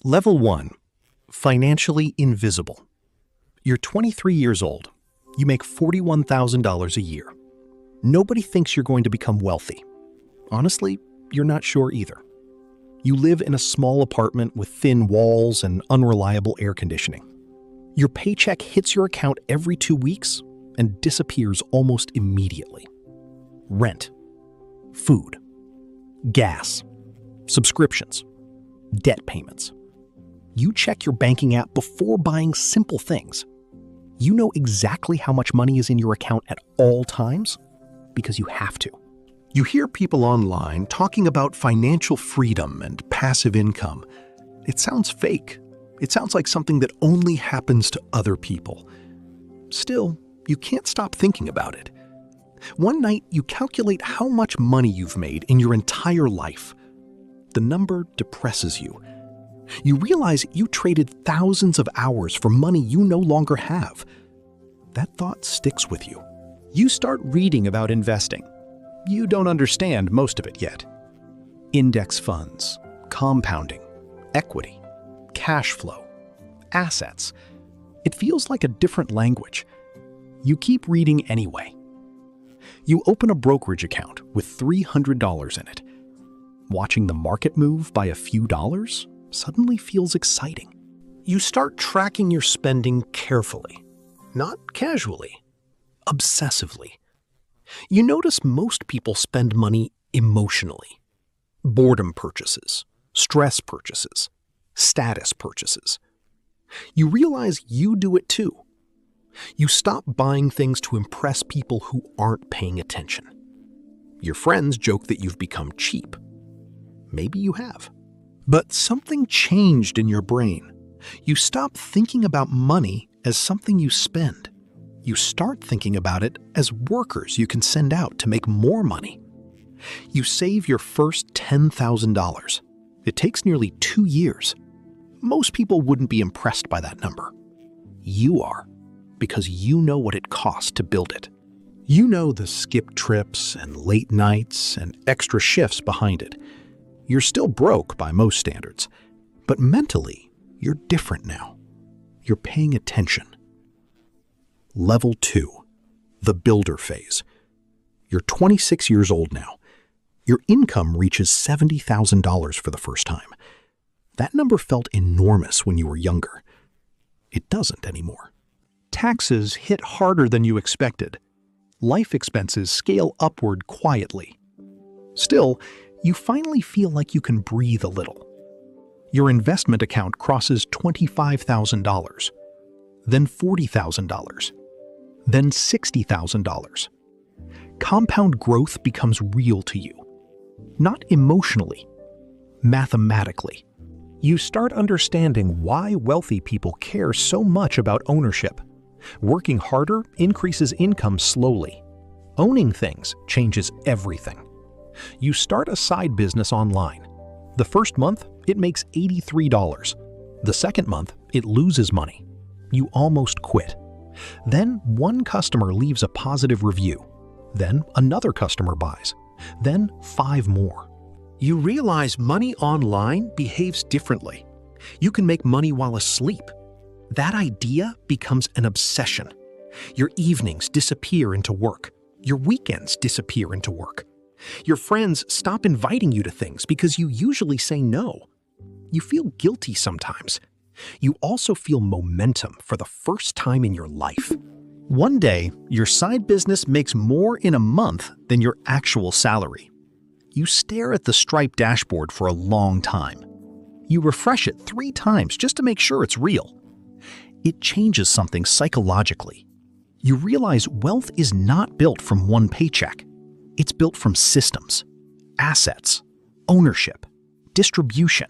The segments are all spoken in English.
Level 1. Financially invisible. You're 23 years old. You make $41,000 a year. Nobody thinks you're going to become wealthy. Honestly, you're not sure either. You live in a small apartment with thin walls and unreliable air conditioning. Your paycheck hits your account every 2 weeks and disappears almost immediately. Rent, food, gas, subscriptions, debt payments. You check your banking app before buying simple things. You know exactly how much money is in your account at all times because you have to. You hear people online talking about financial freedom and passive income. It sounds fake. It sounds like something that only happens to other people. Still, you can't stop thinking about it. One night, you calculate how much money you've made in your entire life. The number depresses you. You realize you traded thousands of hours for money you no longer have. That thought sticks with you. You start reading about investing. You don't understand most of it yet. Index funds, compounding, equity, cash flow, assets. It feels like a different language. You keep reading anyway. You open a brokerage account with $300 in it. Watching the market move by a few dollars suddenly feels exciting. You start tracking your spending carefully, not casually, obsessively. You notice most people spend money emotionally. Boredom purchases, stress purchases, status purchases. You realize you do it too. You stop buying things to impress people who aren't paying attention. Your friends joke that you've become cheap. Maybe you have. But something changed in your brain. You stop thinking about money as something you spend. You start thinking about it as workers you can send out to make more money. You save your first $10,000. It takes nearly 2 years. Most people wouldn't be impressed by that number. You are, because you know what it costs to build it. You know the skip trips and late nights and extra shifts behind it. You're still broke by most standards, but mentally, you're different now. You're paying attention. Level 2, the builder phase. You're 26 years old now. Your income reaches $70,000 for the first time. That number felt enormous when you were younger. It doesn't anymore. Taxes hit harder than you expected. Life expenses scale upward quietly. Still, you finally feel like you can breathe a little. Your investment account crosses $25,000, then $40,000, then $60,000. Compound growth becomes real to you. Not emotionally, mathematically. You start understanding why wealthy people care so much about ownership. Working harder increases income slowly. Owning things changes everything. You start a side business online. The first month, it makes $83. The second month, it loses money. You almost quit. Then one customer leaves a positive review. Then another customer buys. Then 5 more. You realize money online behaves differently. You can make money while asleep. That idea becomes an obsession. Your evenings disappear into work. Your weekends disappear into work. Your friends stop inviting you to things because you usually say no. You feel guilty sometimes. You also feel momentum for the first time in your life. One day, your side business makes more in a month than your actual salary. You stare at the striped dashboard for a long time. You refresh it 3 times just to make sure it's real. It changes something psychologically. You realize wealth is not built from one paycheck. It's built from systems, assets, ownership, distribution,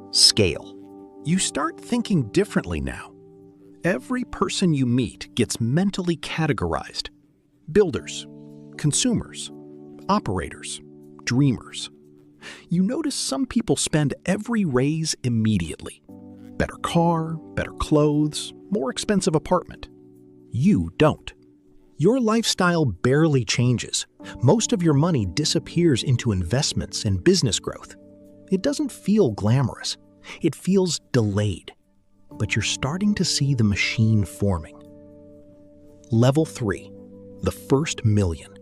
scale. You start thinking differently now. Every person you meet gets mentally categorized. Builders, consumers, operators, dreamers. You notice some people spend every raise immediately. Better car, better clothes, more expensive apartment. You don't. Your lifestyle barely changes. Most of your money disappears into investments and business growth. It doesn't feel glamorous. It feels delayed, but you're starting to see the machine forming. Level 3, the first million.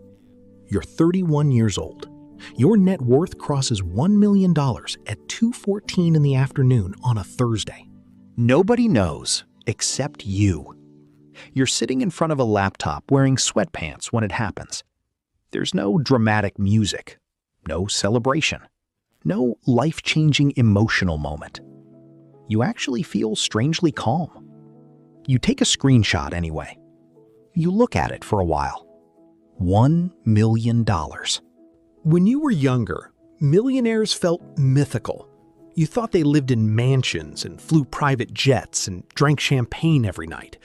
You're 31 years old. Your net worth crosses $1 million at 2:14 in the afternoon on a Thursday. Nobody knows except you. You're sitting in front of a laptop wearing sweatpants when it happens. There's no dramatic music, no celebration, no life-changing emotional moment. You actually feel strangely calm. You take a screenshot anyway. You look at it for a while. $1 million. When you were younger, millionaires felt mythical. You thought they lived in mansions and flew private jets and drank champagne every night.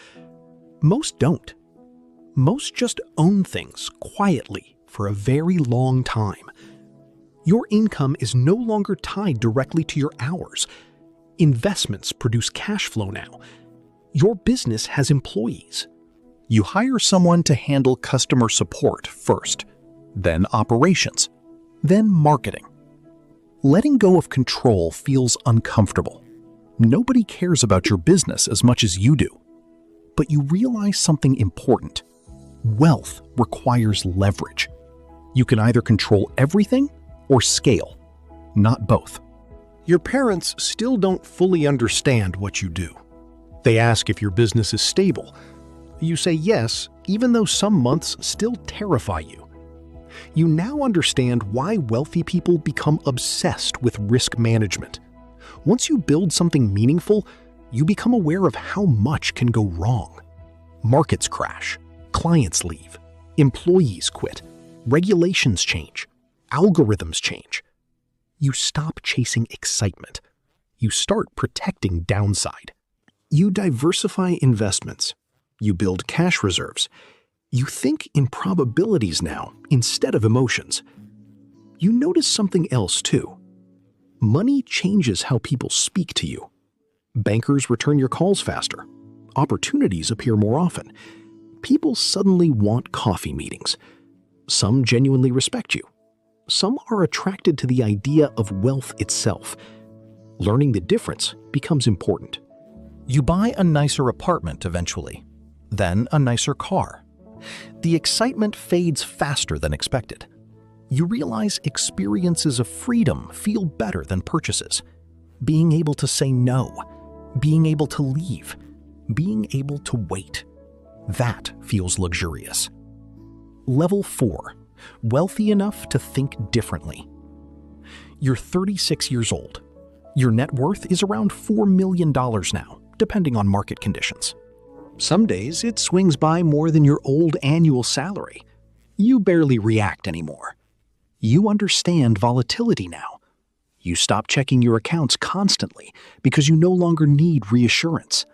Most don't. Most just own things quietly for a very long time. Your income is no longer tied directly to your hours. Investments produce cash flow now. Your business has employees. You hire someone to handle customer support first, then operations, then marketing. Letting go of control feels uncomfortable. Nobody cares about your business as much as you do. But you realize something important. Wealth requires leverage. You can either control everything or scale, not both. Your parents still don't fully understand what you do. They ask if your business is stable. You say yes, even though some months still terrify you. You now understand why wealthy people become obsessed with risk management. Once you build something meaningful, you become aware of how much can go wrong. Markets crash, clients leave, employees quit, regulations change, algorithms change. You stop chasing excitement. You start protecting downside. You diversify investments. You build cash reserves. You think in probabilities now instead of emotions. You notice something else too. Money changes how people speak to you. Bankers return your calls faster. Opportunities appear more often. People suddenly want coffee meetings. Some genuinely respect you. Some are attracted to the idea of wealth itself. Learning the difference becomes important. You buy a nicer apartment eventually, then a nicer car. The excitement fades faster than expected. You realize experiences of freedom feel better than purchases. Being able to say no, being able to leave, being able to wait. That feels luxurious. Level 4. Wealthy enough to think differently. You're 36 years old. Your net worth is around $4 million now, depending on market conditions. Some days it swings by more than your old annual salary. You barely react anymore. You understand volatility now. You stop checking your accounts constantly because you no longer need reassurance.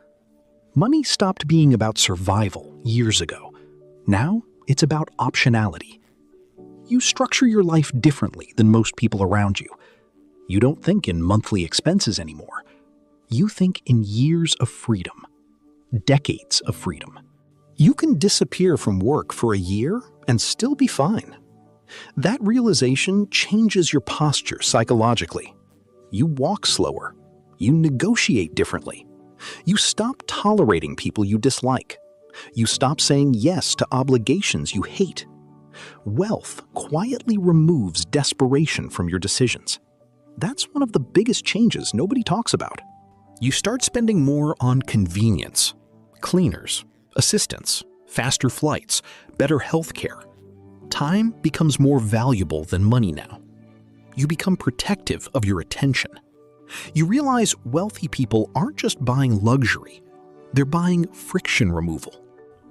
Money stopped being about survival years ago. Now it's about optionality. You structure your life differently than most people around you. You don't think in monthly expenses anymore. You think in years of freedom, decades of freedom. You can disappear from work for a year and still be fine. That realization changes your posture psychologically. You walk slower. You negotiate differently. You stop tolerating people you dislike. You stop saying yes to obligations you hate. Wealth quietly removes desperation from your decisions. That's one of the biggest changes nobody talks about. You start spending more on convenience, cleaners, assistants, faster flights, better health care. Time becomes more valuable than money now. You become protective of your attention. You realize wealthy people aren't just buying luxury, they're buying friction removal.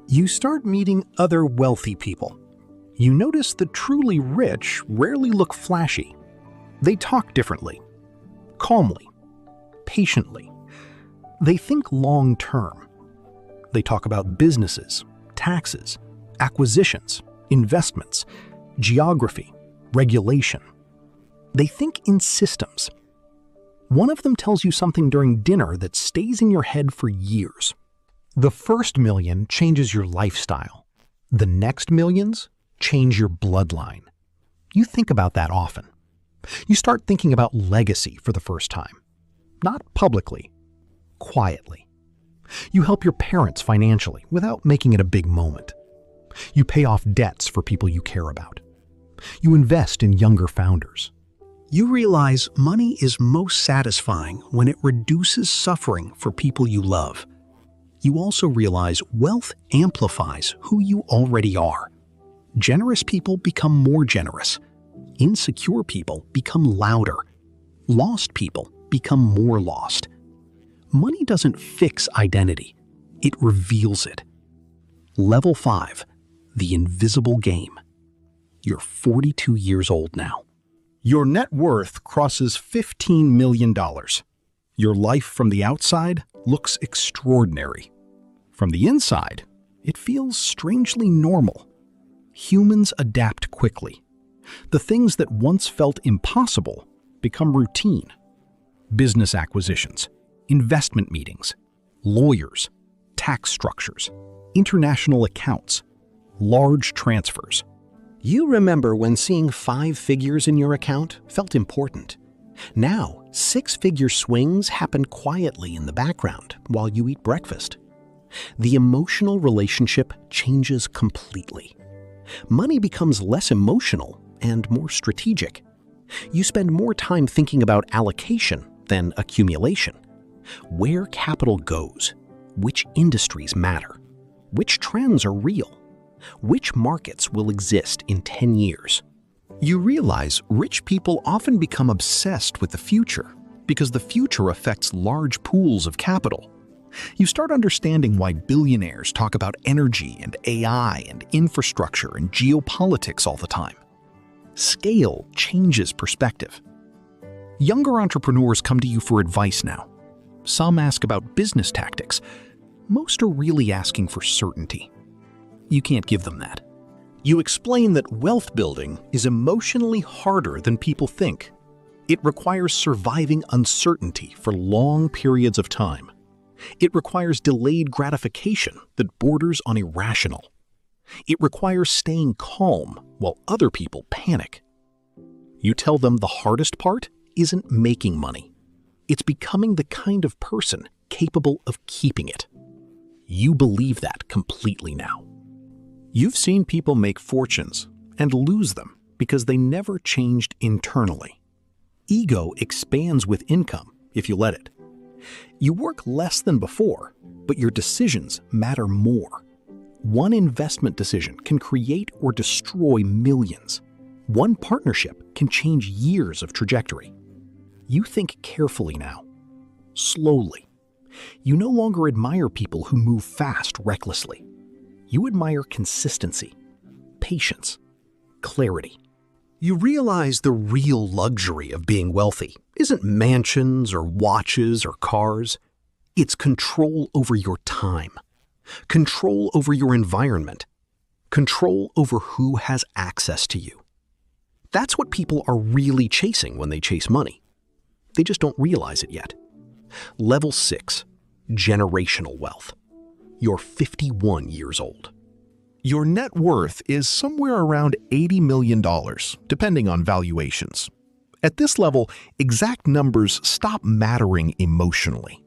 You start meeting other wealthy people. You notice the truly rich rarely look flashy. They talk differently, calmly, patiently. They think long-term. They talk about businesses, taxes, acquisitions, investments, geography, regulation. They think in systems. One of them tells you something during dinner that stays in your head for years. The first million changes your lifestyle. The next millions change your bloodline. You think about that often. You start thinking about legacy for the first time. not publicly, quietly. You help your parents financially without making it a big moment. You pay off debts for people you care about. You invest in younger founders. You realize money is most satisfying when it reduces suffering for people you love. You also realize wealth amplifies who you already are. Generous people become more generous. Insecure people become louder. Lost people become more lost. Money doesn't fix identity. It reveals it. Level 5, the invisible game. You're 42 years old now. Your net worth crosses $15 million. Your life from the outside looks extraordinary. From the inside, it feels strangely normal. Humans adapt quickly. The things that once felt impossible become routine. Business acquisitions, investment meetings, lawyers, tax structures, international accounts, large transfers. You remember when seeing 5 figures in your account felt important. Now, 6-figure swings happen quietly in the background while you eat breakfast. The emotional relationship changes completely. Money becomes less emotional and more strategic. You spend more time thinking about allocation than accumulation. Where capital goes, which industries matter, which trends are real, which markets will exist in 10 years. You realize rich people often become obsessed with the future because the future affects large pools of capital. You start understanding why billionaires talk about energy and AI and infrastructure and geopolitics all the time. Scale changes perspective. Younger entrepreneurs come to you for advice now. Some ask about business tactics. Most are really asking for certainty. You can't give them that. You explain that wealth building is emotionally harder than people think. It requires surviving uncertainty for long periods of time. It requires delayed gratification that borders on irrational. It requires staying calm while other people panic. You tell them the hardest part isn't making money. It's becoming the kind of person capable of keeping it. You believe that completely now. You've seen people make fortunes and lose them because they never changed internally. Ego expands with income if you let it. You work less than before, but your decisions matter more. One investment decision can create or destroy millions. One partnership can change years of trajectory. You think carefully now, slowly. You no longer admire people who move fast recklessly. You admire consistency, patience, clarity. You realize the real luxury of being wealthy isn't mansions or watches or cars. It's control over your time, control over your environment, control over who has access to you. That's what people are really chasing when they chase money. They just don't realize it yet. Level 6, generational wealth. You're 51 years old. Your net worth is somewhere around $80 million, depending on valuations. At this level, exact numbers stop mattering emotionally.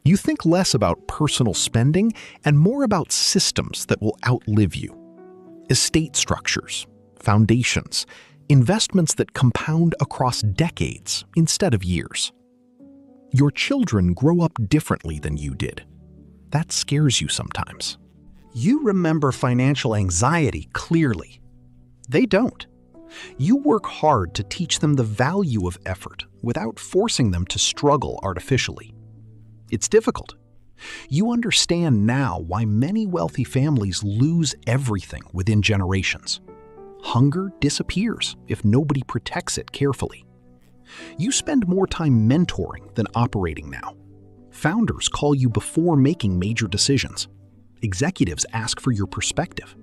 You think less about personal spending and more about systems that will outlive you. Estate structures, foundations, investments that compound across decades instead of years. Your children grow up differently than you did. That scares you sometimes. You remember financial anxiety clearly. They don't. You work hard to teach them the value of effort without forcing them to struggle artificially. It's difficult. You understand now why many wealthy families lose everything within generations. Hunger disappears if nobody protects it carefully. You spend more time mentoring than operating now. Founders call you before making major decisions. Executives ask for your perspective.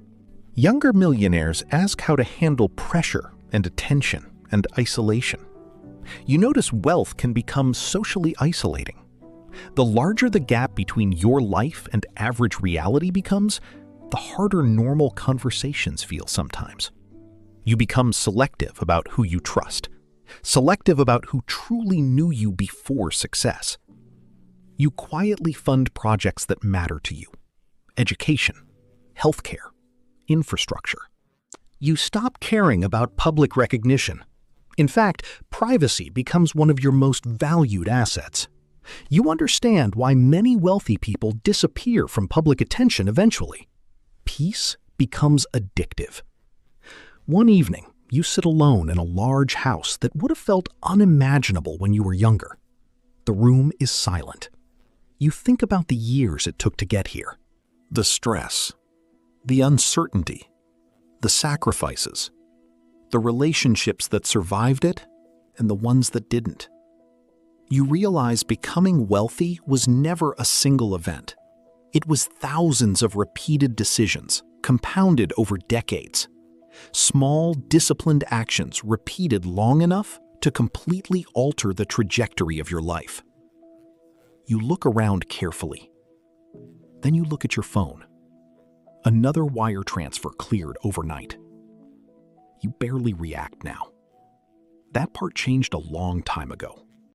Younger millionaires ask how to handle pressure and attention and isolation. You notice wealth can become socially isolating. The larger the gap between your life and average reality becomes, the harder normal conversations feel sometimes. You become selective about who you trust. selective about who truly knew you before success. You quietly fund projects that matter to you: education, healthcare, infrastructure. You stop caring about public recognition. In fact, privacy becomes one of your most valued assets. You understand why many wealthy people disappear from public attention eventually. Peace becomes addictive. One evening, you sit alone in a large house that would have felt unimaginable when you were younger. The room is silent. You think about the years it took to get here. The stress, the uncertainty, the sacrifices, the relationships that survived it, and the ones that didn't. You realize becoming wealthy was never a single event. It was thousands of repeated decisions, compounded over decades. Small, disciplined actions repeated long enough to completely alter the trajectory of your life. You look around carefully. Then you look at your phone. Another wire transfer cleared overnight. You barely react now. That part changed a long time ago.